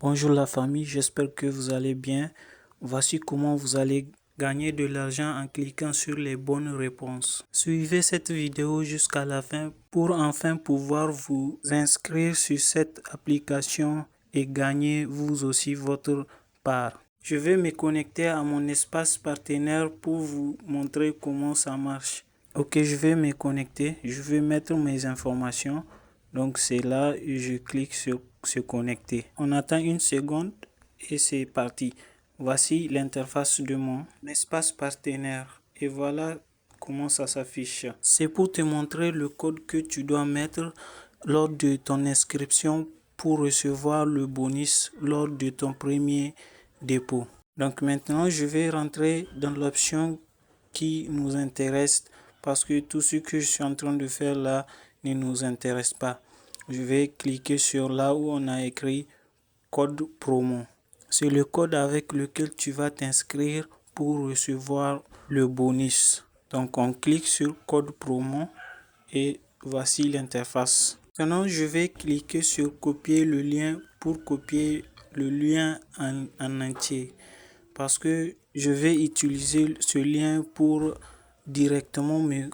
Bonjour la famille, j'espère que vous allez bien. Voici comment vous allez gagner de l'argent en cliquant sur les bonnes réponses. Suivez cette vidéo jusqu'à la fin pour enfin pouvoir vous inscrire sur cette application et gagner vous aussi votre part. Je vais me connecter à mon espace partenaire pour vous montrer comment ça marche. Ok, je vais me connecter, je vais mettre mes informations. Donc c'est là, je clique sur se connecter. On attend une seconde et c'est parti. Voici l'interface de mon espace partenaire. Et voilà comment ça s'affiche. C'est pour te montrer le code que tu dois mettre lors de ton inscription pour recevoir le bonus lors de ton premier dépôt. Donc maintenant, je vais rentrer dans l'option qui nous intéresse parce que tout ce que je suis en train de faire là ne nous intéresse pas. Je vais cliquer sur là où on a écrit code promo. C'est le code avec lequel tu vas t'inscrire pour recevoir le bonus. Donc on clique sur code promo et voici l'interface. Maintenant, je vais cliquer sur copier le lien pour copier le lien en entier parce que je vais utiliser ce lien pour directement me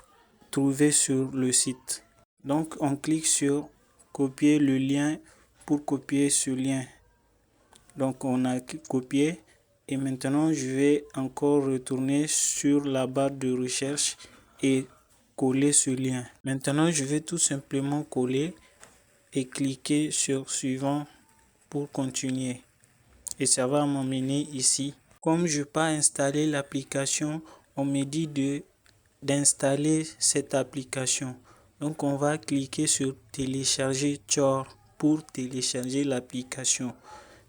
trouver sur le site. Donc on clique sur copier le lien pour copier ce lien. Donc on a copié et maintenant je vais encore retourner sur la barre de recherche et coller ce lien. Maintenant je vais tout simplement coller et cliquer sur suivant pour continuer et ça va m'emmener ici. Comme je n'ai pas installé l'application, on me dit d'installer cette application. Donc on va cliquer sur télécharger Tor pour télécharger l'application.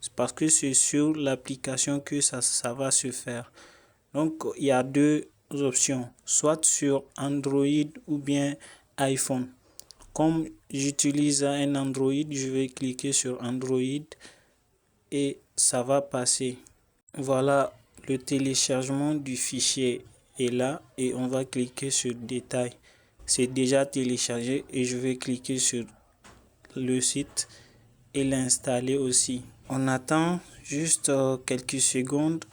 C'est parce que c'est sur l'application que ça va se faire. Donc il y a deux options, soit sur Android ou bien iPhone. Comme j'utilise un Android, je vais cliquer sur Android et ça va passer. Voilà, le téléchargement du fichier est là et on va cliquer sur détail. C'est déjà téléchargé et je vais cliquer sur le site et l'installer aussi. On attend juste quelques secondes.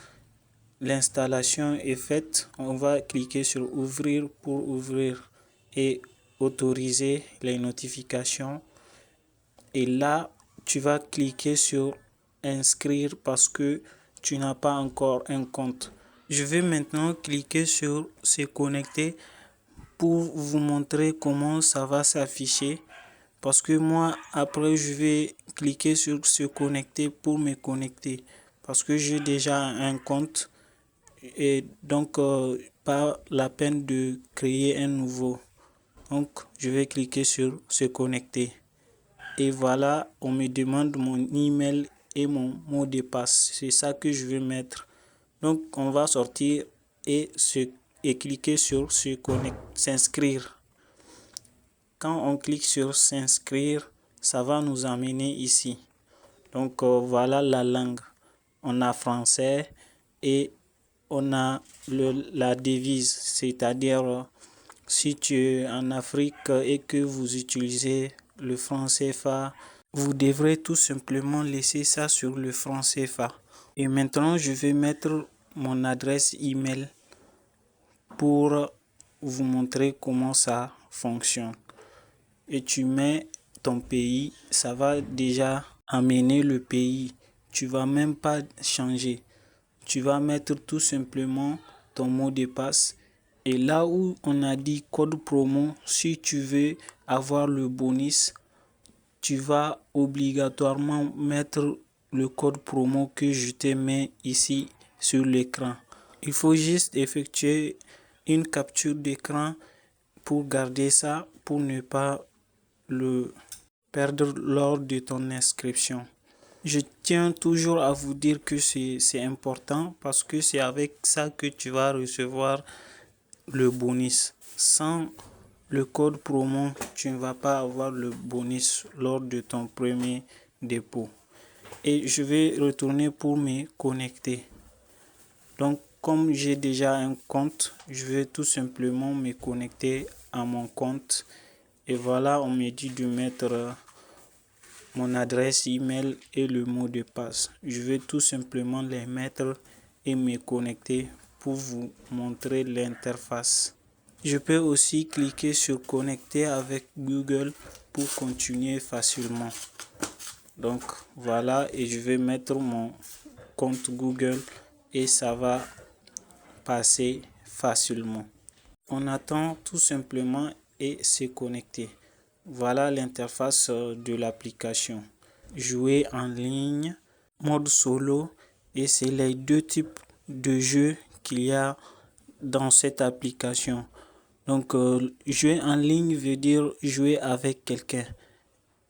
L'installation est faite. On va cliquer sur ouvrir pour ouvrir et autoriser les notifications. Et là, tu vas cliquer sur inscrire parce que tu n'as pas encore un compte. Je vais maintenant cliquer sur se connecter pour vous montrer comment ça va s'afficher. Parce que moi, après, je vais cliquer sur se connecter pour me connecter. Parce que j'ai déjà un compte et donc pas la peine de créer un nouveau. Donc, je vais cliquer sur se connecter. Et voilà, on me demande mon email et mon mot de passe. C'est ça que je vais mettre. Donc, on va sortir et cliquer sur s'inscrire. Quand on clique sur s'inscrire, ça va nous amener ici. Donc, voilà la langue. On a français et on a la devise, c'est-à-dire si tu es en Afrique et que vous utilisez le franc CFA, vous devrez tout simplement laisser ça sur le franc CFA. Et maintenant, je vais mettre mon adresse email pour vous montrer comment ça fonctionne. Et tu mets ton pays, ça va déjà amener le pays. Tu vas même pas changer. Tu vas mettre tout simplement ton mot de passe. Et là où on a dit code promo, si tu veux avoir le bonus, tu vas obligatoirement mettre le code promo que je te mets ici sur l'écran. Il faut juste effectuer une capture d'écran pour garder ça, pour ne pas le perdre lors de ton inscription. Je tiens toujours à vous dire que c'est important parce que c'est avec ça que tu vas recevoir le bonus. Sans le code promo, tu ne vas pas avoir le bonus lors de ton premier dépôt. Et je vais retourner pour me connecter. Donc, comme j'ai déjà un compte, je vais tout simplement me connecter à mon compte. Et voilà, on me dit de mettre mon adresse email et le mot de passe. Je vais tout simplement les mettre et me connecter pour vous montrer l'interface. Je peux aussi cliquer sur connecter avec Google pour continuer facilement. Donc voilà, et je vais mettre mon compte Google et ça va passer facilement. On attend tout simplement et c'est connecté. Voilà l'interface de l'application. Jouer en ligne, mode solo, et c'est les deux types de jeux qu'il y a dans cette application. Donc jouer en ligne veut dire jouer avec quelqu'un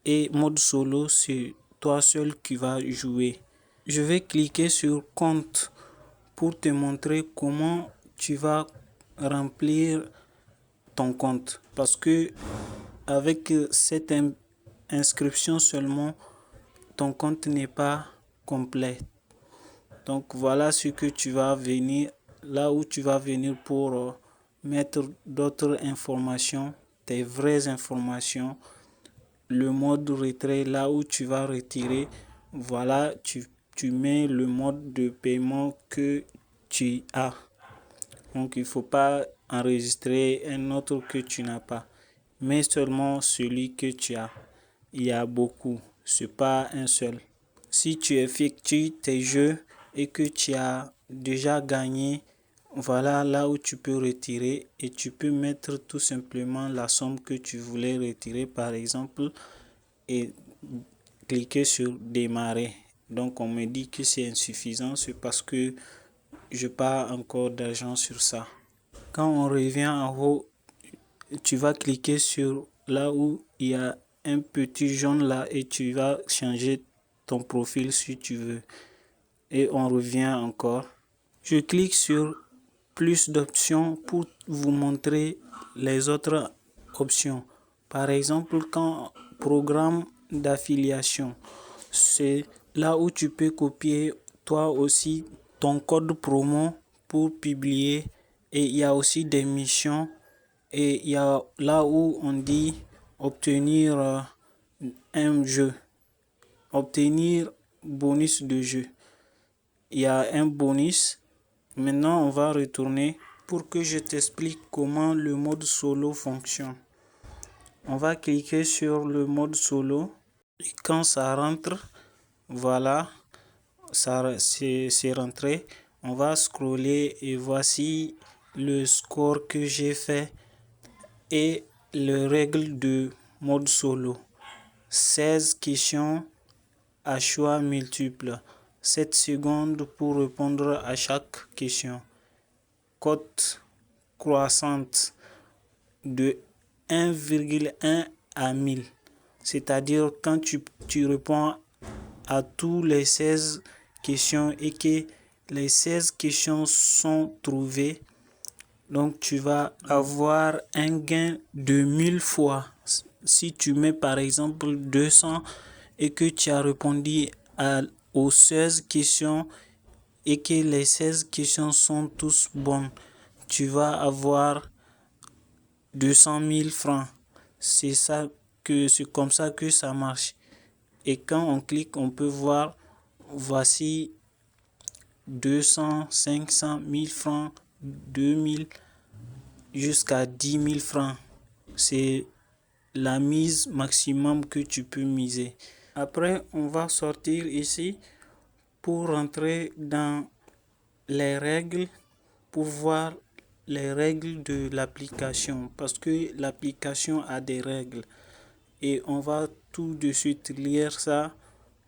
et mode solo c'est toi seul qui vas jouer. Je vais cliquer sur compte pour te montrer comment tu vas remplir ton compte, parce que avec cette inscription seulement ton compte n'est pas complet. Donc voilà ce que tu vas venir, là où tu vas venir pour mettre d'autres informations, tes vraies informations, le mode retrait, là où tu vas retirer. Voilà, tu mets le mode de paiement que tu as. Donc il ne faut pas enregistrer un autre que tu n'as pas, mais seulement celui que tu as. Il y a beaucoup, ce n'est pas un seul. Si tu effectues tes jeux et que tu as déjà gagné, voilà là où tu peux retirer et tu peux mettre tout simplement la somme que tu voulais retirer par exemple et cliquer sur démarrer. Donc on me dit que c'est insuffisant, c'est parce que je n'ai pas encore d'argent sur ça. Quand on revient en haut, tu vas cliquer sur là où il y a un petit jaune là et tu vas changer ton profil si tu veux. Et on revient encore. Je clique sur plus d'options pour vous montrer les autres options. Par exemple, quand programme d'affiliation, c'est là où tu peux copier toi aussi ton code promo pour publier, et il y a aussi des missions, et il y a là où on dit obtenir un jeu, obtenir bonus de jeu. Il y a un bonus. Maintenant on va retourner pour que je t'explique comment le mode solo fonctionne. On va cliquer sur le mode solo et quand ça rentre, voilà, ça c'est rentré. On va scroller et voici le score que j'ai fait et les règles de mode solo. 16 questions à choix multiples. 7 secondes pour répondre à chaque question. Cote croissante de 1,1 à 1000. C'est-à-dire quand tu réponds à tous les 16 questions et que les 16 questions sont trouvées, donc tu vas avoir un gain de 1000 fois. Si tu mets par exemple 200 et que tu as répondu aux 16 questions et que les 16 questions sont tous bonnes, tu vas avoir 200 000 francs. C'est comme ça que ça marche. Et quand on clique, on peut voir, voici 200, 500, 1000 francs, 2000, jusqu'à 10 000 francs. C'est la mise maximum que tu peux miser. Après, on va sortir ici pour rentrer dans les règles, pour voir les règles de l'application, parce que l'application a des règles et on va tout de suite lire ça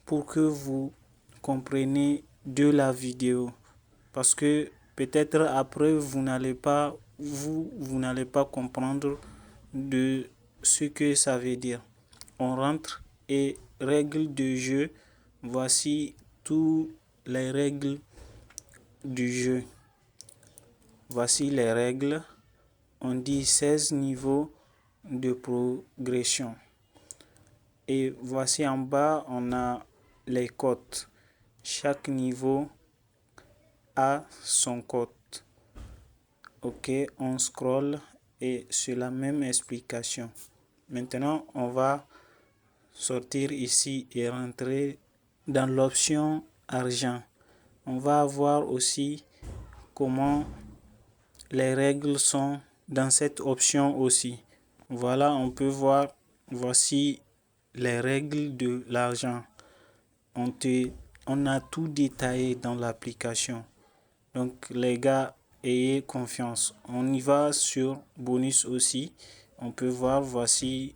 pour que vous compreniez de la vidéo, parce que peut-être après vous n'allez pas comprendre de ce que ça veut dire. On rentre et règles de jeu, voici toutes les règles du jeu. Voici les règles. On dit 16 niveaux de progression. Et voici en bas, on a les cotes. Chaque niveau a son code. Ok, on scrolle et c'est la même explication. Maintenant, on va sortir ici et rentrer dans l'option argent. On va voir aussi comment les règles sont dans cette option aussi. Voilà, on peut voir, voici les règles de l'argent. On a tout détaillé dans l'application. Donc les gars, ayez confiance. On y va sur bonus aussi. On peut voir, voici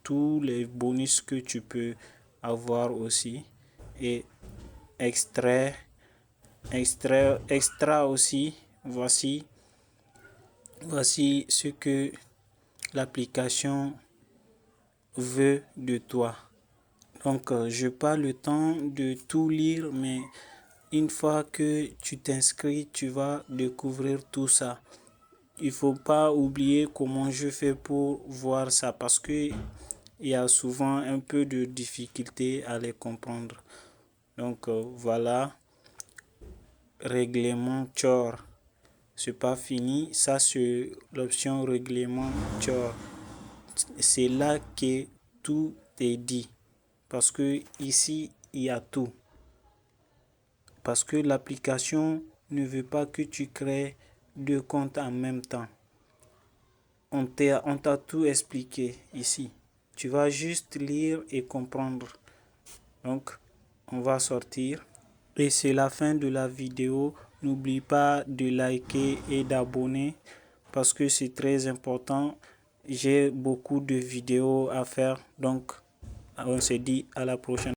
tous les bonus que tu peux avoir aussi. Et extra aussi. Voici ce que l'application veut de toi. Donc, je n'ai pas le temps de tout lire, mais une fois que tu t'inscris, tu vas découvrir tout ça. Il ne faut pas oublier comment je fais pour voir ça parce que il y a souvent un peu de difficulté à les comprendre. Donc, voilà, règlement Chor. C'est pas fini, ça c'est l'option règlement Chor. C'est là que tout est dit. Parce que ici, il y a tout. Parce que l'application ne veut pas que tu crées 2 comptes en même temps. On t'a tout expliqué ici. Tu vas juste lire et comprendre. Donc, on va sortir. Et c'est la fin de la vidéo. N'oublie pas de liker et d'abonner parce que c'est très important. J'ai beaucoup de vidéos à faire. Donc, on se dit à la prochaine.